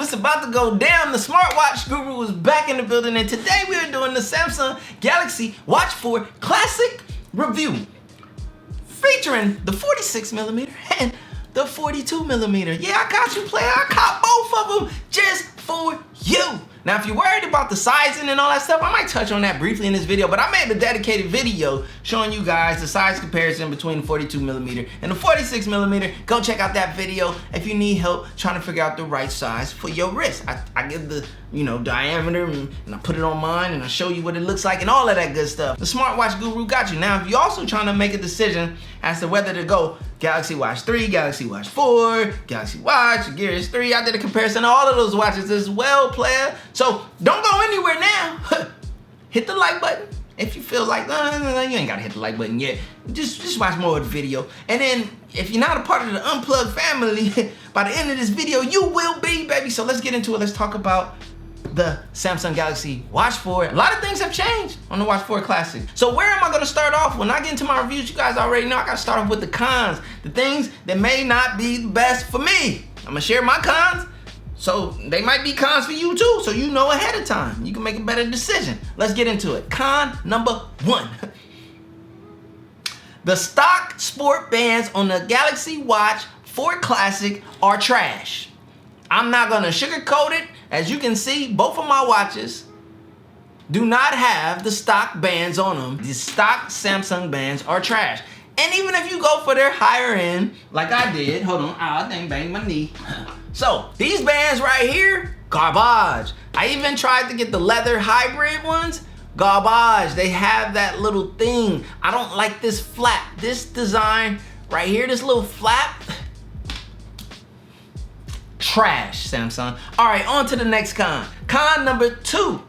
it's about to go down. The smartwatch guru is back in the building, and today we are doing the Samsung Galaxy Watch 4 Classic review, featuring the 46mm and the 42mm. Yeah, I got you, player. I caught both of them just for you. Now, if you're worried about the sizing and all that stuff, I might touch on that briefly in this video, but I made a dedicated video showing you guys the size comparison between the 42mm and the 46mm. Go check out that video if you need help trying to figure out the right size for your wrist. I give the, diameter and I put it on mine and I show you what it looks like and all of that good stuff. The smartwatch guru got you. Now, if you're also trying to make a decision as to whether to go Galaxy Watch 3, Galaxy Watch 4, Galaxy Watch, Gear S3, I did a comparison of all of those watches as well, player. So don't go anywhere now. Hit the like button if you feel like, no, you ain't gotta hit the like button yet. Just watch more of the video. And then if you're not a part of the Unplugged family, by the end of this video, you will be, baby. So let's get into it. Let's talk about the Samsung Galaxy Watch 4. A lot of things have changed on the Watch 4 Classic. So where am I gonna start off? When I get into my reviews, you guys already know I gotta start off with the cons, the things that may not be the best for me. I'm gonna share my cons, so they might be cons for you too, so you know ahead of time. You can make a better decision. Let's get into it. Con number 1. The stock sport bands on the Galaxy Watch 4 Classic are trash. I'm not gonna sugarcoat it. As you can see, both of my watches do not have the stock bands on them. The stock Samsung bands are trash. And even if you go for their higher end, like I did, hold on, I think banged my knee. So these bands right here, garbage. I even tried to get the leather hybrid ones, garbage. They have that little thing. I don't like this flap. This design right here, this little flap, trash, Samsung. All right, on to the next con. Con number 2.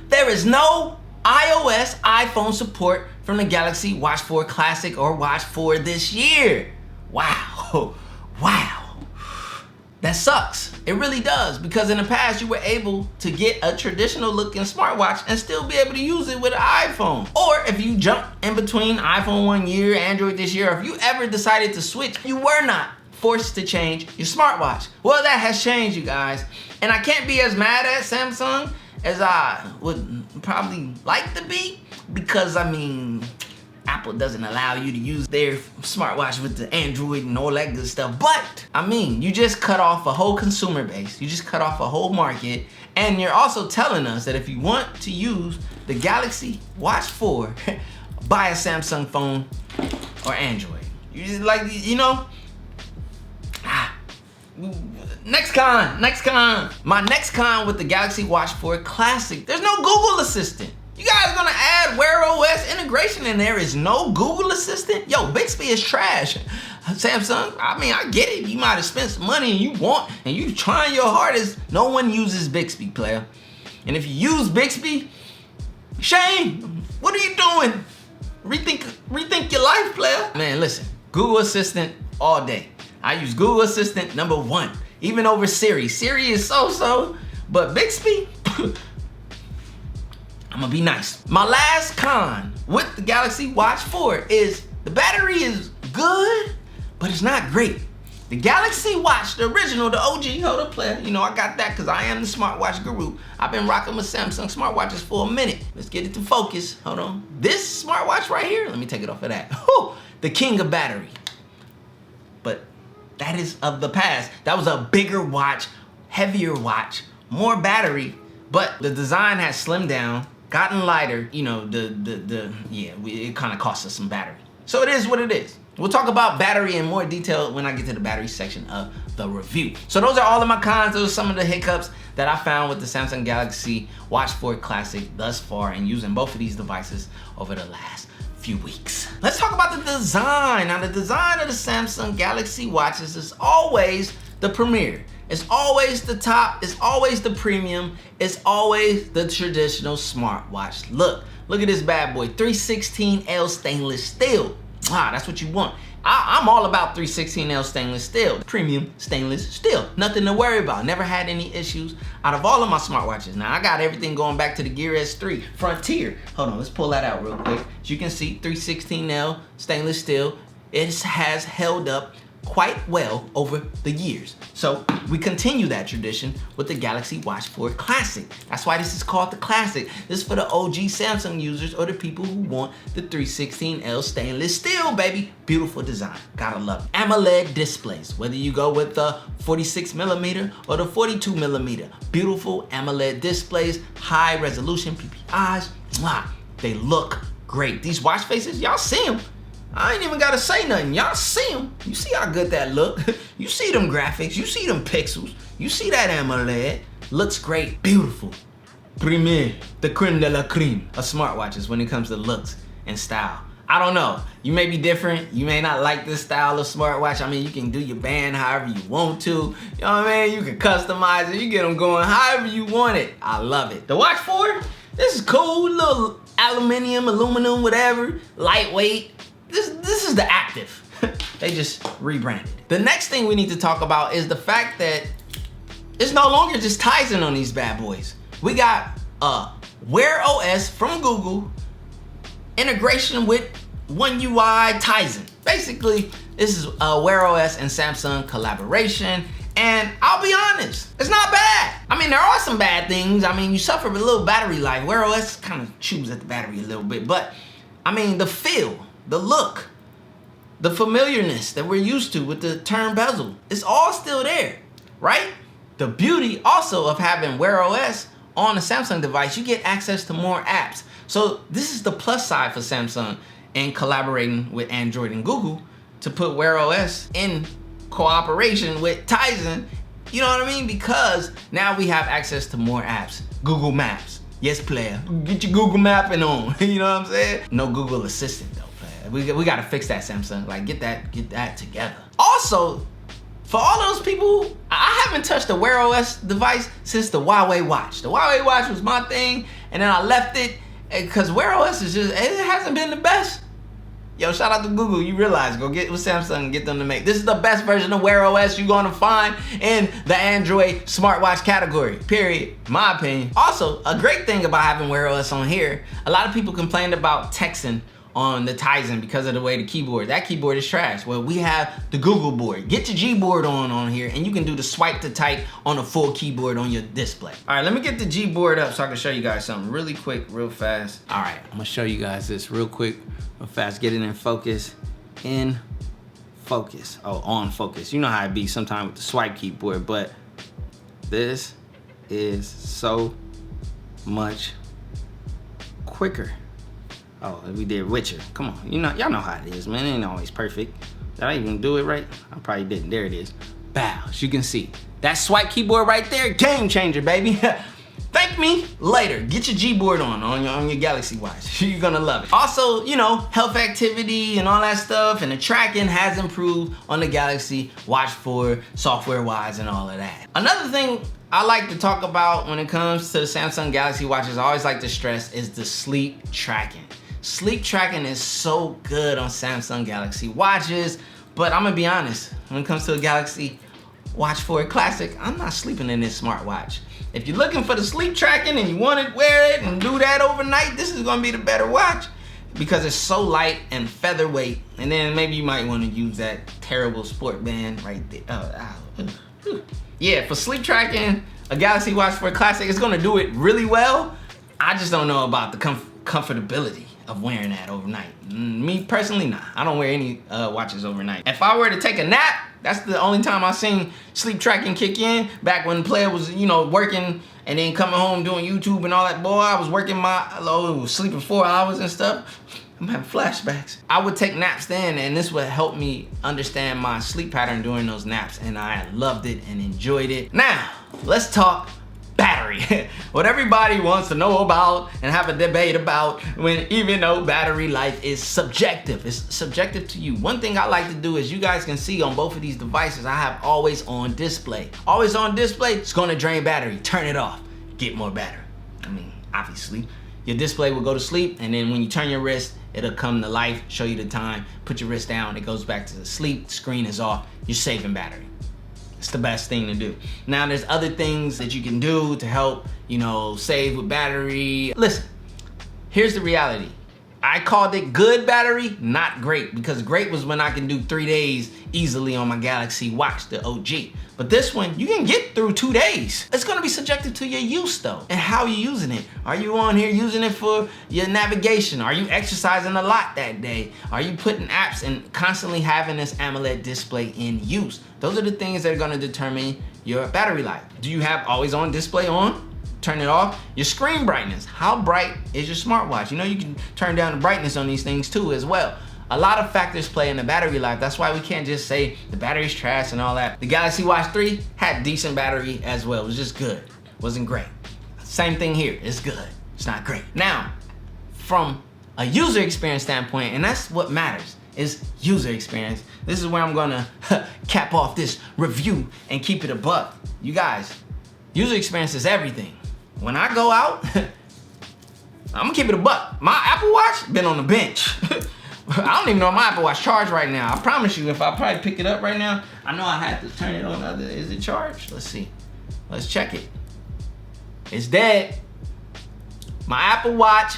There is no iOS iPhone support from the Galaxy Watch 4 Classic or Watch 4 this year. Wow. Wow. That sucks. It really does, because in the past you were able to get a traditional looking smartwatch and still be able to use it with an iPhone. Or if you jump in between iPhone 1 year, Android this year, or if you ever decided to switch, you were not forced to change your smartwatch. Well, that has changed, you guys. And I can't be as mad at Samsung as I would probably like to be, because Apple doesn't allow you to use their smartwatch with the Android and all that good stuff. But, you just cut off a whole consumer base. You just cut off a whole market. And you're also telling us that if you want to use the Galaxy Watch 4, buy a Samsung phone or Android. You just Next con. My next con with the Galaxy Watch 4 Classic. There's no Google Assistant. You guys gonna add Wear OS integration and there is no Google Assistant? Yo, Bixby is trash. Samsung, I get it. You might have spent some money and you trying your hardest. No one uses Bixby, player. And if you use Bixby, shame. What are you doing? Rethink your life, player. Man, listen, Google Assistant all day. I use Google Assistant number 1, even over Siri. Siri is so-so, but Bixby, I'm gonna be nice. My last con with the Galaxy Watch 4 is the battery is good, but it's not great. The Galaxy Watch, the original, the OG, hold up, player. I got that because I am the smartwatch guru. I've been rocking with Samsung smartwatches for a minute. Let's get it to focus. Hold on. This smartwatch right here, let me take it off of that. Whew, the king of battery. But that is of the past. That was a bigger watch, heavier watch, more battery, but the design has slimmed down, gotten lighter. It kind of cost us some battery. So it is what it is. We'll talk about battery in more detail when I get to the battery section of the review. So those are all of my cons. Those are some of the hiccups that I found with the Samsung Galaxy Watch 4 Classic thus far and using both of these devices over the last few weeks. Let's talk about the design. Now, the design of the Samsung Galaxy watches is always the premier. It's always the top. It's always the premium. It's always the traditional smartwatch look. Look at this bad boy, 316L stainless steel. That's what you want. I'm all about 316L stainless steel, premium stainless steel. Nothing to worry about. Never had any issues out of all of my smartwatches. Now, I got everything going back to the Gear S3 Frontier. Hold on, let's pull that out real quick. As you can see, 316L stainless steel. It has held up quite well over the years. So we continue that tradition with the Galaxy Watch 4 Classic. That's why this is called the Classic. This is for the OG Samsung users or the people who want the 316L stainless steel, baby. Beautiful design, gotta love it. AMOLED displays, whether you go with the 46mm or the 42mm. Beautiful AMOLED displays, high resolution PPIs. Mwah, they look great. These watch faces, y'all see them. I ain't even gotta say nothing. Y'all see them. You see how good that look. You see them graphics. You see them pixels. You see that AMOLED. Looks great. Beautiful. Premier, the creme de la creme of smartwatches when it comes to looks and style. I don't know. You may be different. You may not like this style of smartwatch. I mean, you can do your band however you want to. You know what I mean? You can customize it. You get them going however you want it. I love it. The Watch 4, this is cool. Little aluminum, whatever. Lightweight. This is the Active. They just rebranded. The next thing we need to talk about is the fact that it's no longer just Tizen on these bad boys. We got Wear OS from Google, integration with One UI Tizen. Basically, this is Wear OS and Samsung collaboration. And I'll be honest, it's not bad. I mean, there are some bad things. I mean, you suffer with a little battery life. Wear OS kind of chews at the battery a little bit, but I mean, the feel, the look, the familiarness that we're used to with the turn bezel, it's all still there, right? The beauty also of having Wear OS on a Samsung device, you get access to more apps. So this is the plus side for Samsung in collaborating with Android and Google to put Wear OS in cooperation with Tizen. You know what I mean? Because now we have access to more apps. Google Maps. Yes, player. Get your Google mapping on. You know what I'm saying? No Google Assistant though, player. We gotta fix that, Samsung. Like, get that together. Also, for all those people, I haven't touched a Wear OS device since the Huawei Watch. The Huawei Watch was my thing, and then I left it because Wear OS is just, it hasn't been the best. Yo, shout out to Google. You realize, go get with Samsung and get them to make. This is the best version of Wear OS you're gonna find in the Android smartwatch category, period, my opinion. Also, a great thing about having Wear OS on here, a lot of people complained about texting on the Tizen because of the way the keyboard, that keyboard is trash. Well, we have the Google board. Get your G board on here and you can do the swipe to type on a full keyboard on your display. All right, let me get the G board up so I can show you guys something really quick, real fast. All right, I'm gonna show you guys this real quick, real fast. Get it in focus, in focus. Oh, on focus. You know how it be sometimes with the swipe keyboard, but this is so much quicker. Oh, we did Witcher. Come on, y'all know how it is, man. It ain't always perfect. Did I even do it right? I probably didn't. There it is. Bow, as you can see. That swipe keyboard right there, game changer, baby. Thank me later. Get your G board on your Galaxy Watch. You're gonna love it. Also, you know, health activity and all that stuff, and the tracking has improved on the Galaxy Watch 4 software-wise and all of that. Another thing I like to talk about when it comes to the Samsung Galaxy Watches, I always like to stress, is the sleep tracking. Sleep tracking is so good on Samsung Galaxy Watches, but I'm gonna be honest, when it comes to a Galaxy Watch 4 Classic, I'm not sleeping in this smartwatch. If you're looking for the sleep tracking and you want to wear it and do that overnight, this is gonna be the better watch because it's so light and featherweight. And then maybe you might want to use that terrible sport band right there. Yeah, for sleep tracking, a Galaxy Watch 4 Classic is gonna do it really well. I just don't know about the comfortability of wearing that overnight. Me personally, nah. I don't wear any watches overnight. If I were to take a nap, that's the only time I seen sleep tracking kick in. Back when the player was, you know, working and then coming home doing YouTube and all that. Boy, I was working sleeping 4 hours and stuff. I'm having flashbacks. I would take naps then, and this would help me understand my sleep pattern during those naps, and I loved it and enjoyed it. Now, let's talk battery. What everybody wants to know about and have a debate about, when even though battery life is subjective. It's subjective to you. One thing I like to do is, you guys can see on both of these devices, I have always on display. Always on display, it's gonna drain battery. Turn it off, get more battery. I mean, obviously, your display will go to sleep, and then when you turn your wrist, it'll come to life, show you the time, put your wrist down, it goes back to the sleep, screen is off, you're saving battery. It's the best thing to do. Now, there's other things that you can do to help, you know, save with battery. Listen, here's the reality. I called it good battery, not great, because great was when I can do 3 days easily on my Galaxy Watch, the OG. But this one, you can get through 2 days. It's gonna be subjective to your use though, and how you're using it. Are you on here using it for your navigation? Are you exercising a lot that day? Are you putting apps and constantly having this AMOLED display in use? Those are the things that are gonna determine your battery life. Do you have always on display on? Turn it off. Your screen brightness. How bright is your smartwatch? You know you can turn down the brightness on these things too as well. A lot of factors play in the battery life. That's why we can't just say the battery's trash and all that. The Galaxy Watch 3 had decent battery as well. It was just good. Wasn't great. Same thing here. It's good. It's not great. Now, from a user experience standpoint, and that's what matters, is user experience. This is where I'm gonna cap off this review and keep it a buck. You guys, user experience is everything. When I go out, I'm gonna keep it a buck. My Apple Watch been on the bench. I don't even know if my Apple Watch charged right now. I promise you, if I probably pick it up right now, I know I had to turn it on. Is it charged? Let's see. Let's check it. It's dead. My Apple Watch,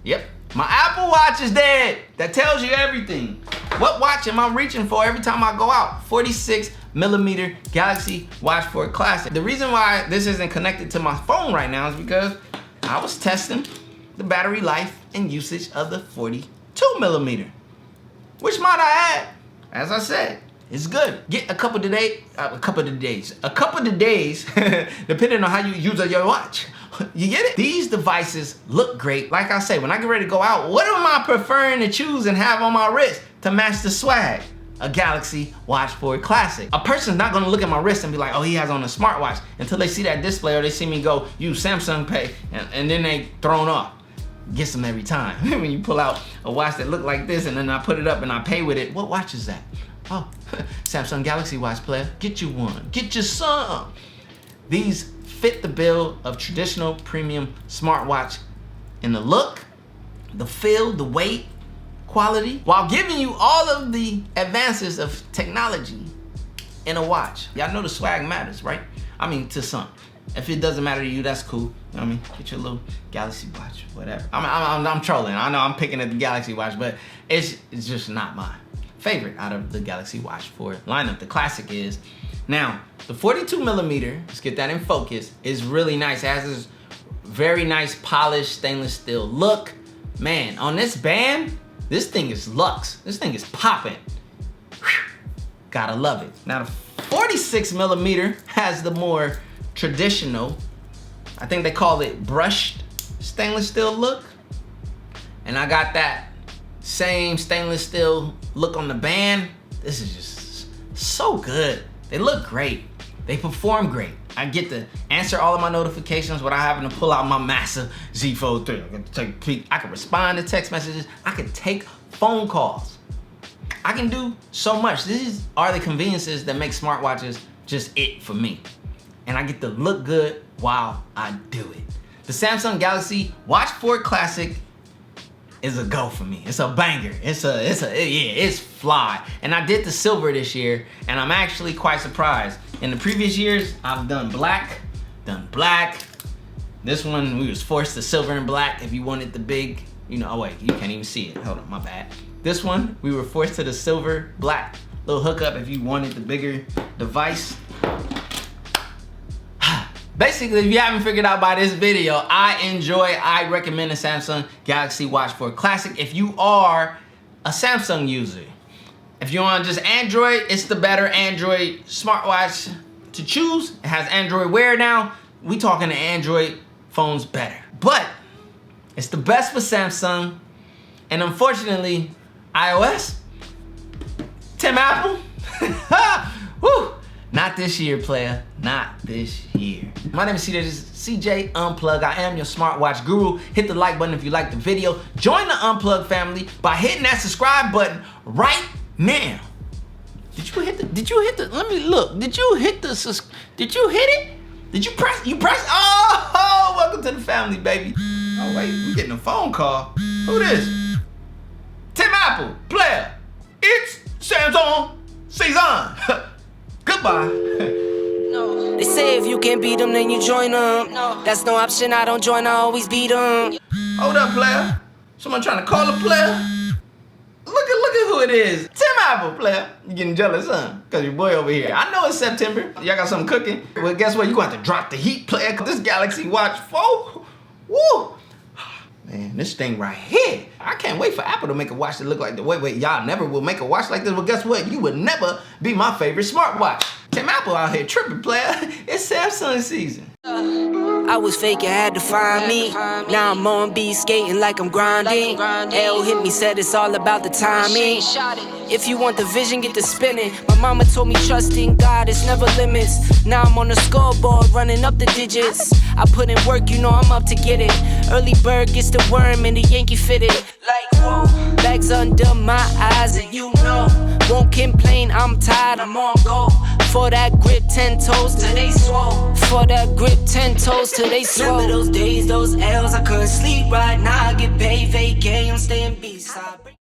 yep. My Apple Watch is dead. That tells you everything. What watch am I reaching for every time I go out? 46mm Galaxy Watch 4 Classic. The reason why this isn't connected to my phone right now is because I was testing the battery life and usage of the 42mm, which might I add, as I said, it's good. Get a couple of days, depending on how you use your watch. You get it? These devices look great. Like I say, when I get ready to go out, what am I preferring to choose and have on my wrist to match the swag? A Galaxy Watch 4 Classic. A person's not gonna look at my wrist and be like, oh, he has on a smartwatch, until they see that display or they see me go use Samsung Pay, and then they thrown off. Gets them every time. When you pull out a watch that look like this and then I put it up and I pay with it, what watch is that? Oh, Samsung Galaxy Watch, player. Get you one. Get you some. These fit the bill of traditional premium smartwatch in the look, the feel, the weight, quality, while giving you all of the advances of technology in a watch. Y'all know the swag matters, right? I mean, to some. If it doesn't matter to you, that's cool. You know what I mean? Get your little Galaxy Watch, whatever. I'm trolling. I know I'm picking at the Galaxy Watch, but it's just not my favorite out of the Galaxy Watch 4 lineup. The Classic is. Now, the 42mm, let's get that in focus, is really nice. It has this very nice polished stainless steel look. Man, on this band, this thing is luxe. This thing is popping. Gotta love it. Now, the 46mm has the more traditional, I think they call it brushed stainless steel look. And I got that same stainless steel look on the band. This is just so good. They look great. They perform great. I get to answer all of my notifications without having to pull out my massive Z Fold 3. I can take a peek. I can respond to text messages. I can take phone calls. I can do so much. These are the conveniences that make smartwatches just it for me. And I get to look good while I do it. The Samsung Galaxy Watch 4 Classic is a go for me. It's a banger. It's fly. And I did the silver this year, and I'm actually quite surprised. In the previous years, I've done black. This one, we was forced to silver and black if you wanted the big, you know, oh wait, you can't even see it. Hold on, my bad. This one, we were forced to the silver black little hookup if you wanted the bigger device. Basically, if you haven't figured out by this video, I recommend the Samsung Galaxy Watch 4 Classic if you are a Samsung user. If you're on just Android, it's the better Android smartwatch to choose. It has Android Wear now. We talking the Android phones better. But it's the best for Samsung. And unfortunately, iOS, Tim Apple, woo. Not this year, player. Not this year. My name is CJ. This is CJ Unplug. I am your smartwatch guru. Hit the like button if you liked the video. Join the Unplug family by hitting that subscribe button right now. Did you hit the, let me look. Did you hit it? Did you press? Oh, welcome to the family, baby. Oh, wait, we getting a phone call. Who this? Tim Apple, player. It's Samsung season. Goodbye. They say if you can't beat them, then you join them. That's no option, I don't join, I always beat them. Hold up, player. Someone trying to call a player? Look at who it is. Tim Apple, player. You getting jealous, huh? Cause your boy over here. I know it's September. Y'all got something cooking. Well, guess what? You gonna have to drop the heat, player. Cause this Galaxy Watch 4, woo! Man, this thing right here. I can't wait for Apple to make a watch that look like the wait, y'all never will make a watch like this. Well, guess what? You would never be my favorite smartwatch. Tim Apple out here tripping, player. It's Samsung season. I was faking, had to find me. Now I'm on beat, skating like I'm grinding. L hit me, said it's all about the timing. If you want the vision, get to spinning. My mama told me trust in God, it's never limits. Now I'm on the scoreboard, running up the digits. I put in work, you know I'm up to get it. Early bird gets the worm and the Yankee fitted. Like whoa, bags under my eyes and you know. Won't complain, I'm tired, I'm on go. For that grip, 10 toes till they swole. For that grip, 10 toes till they swole. Remember those days, those L's, I couldn't sleep right now. I get paid, vacay, I'm staying B-side.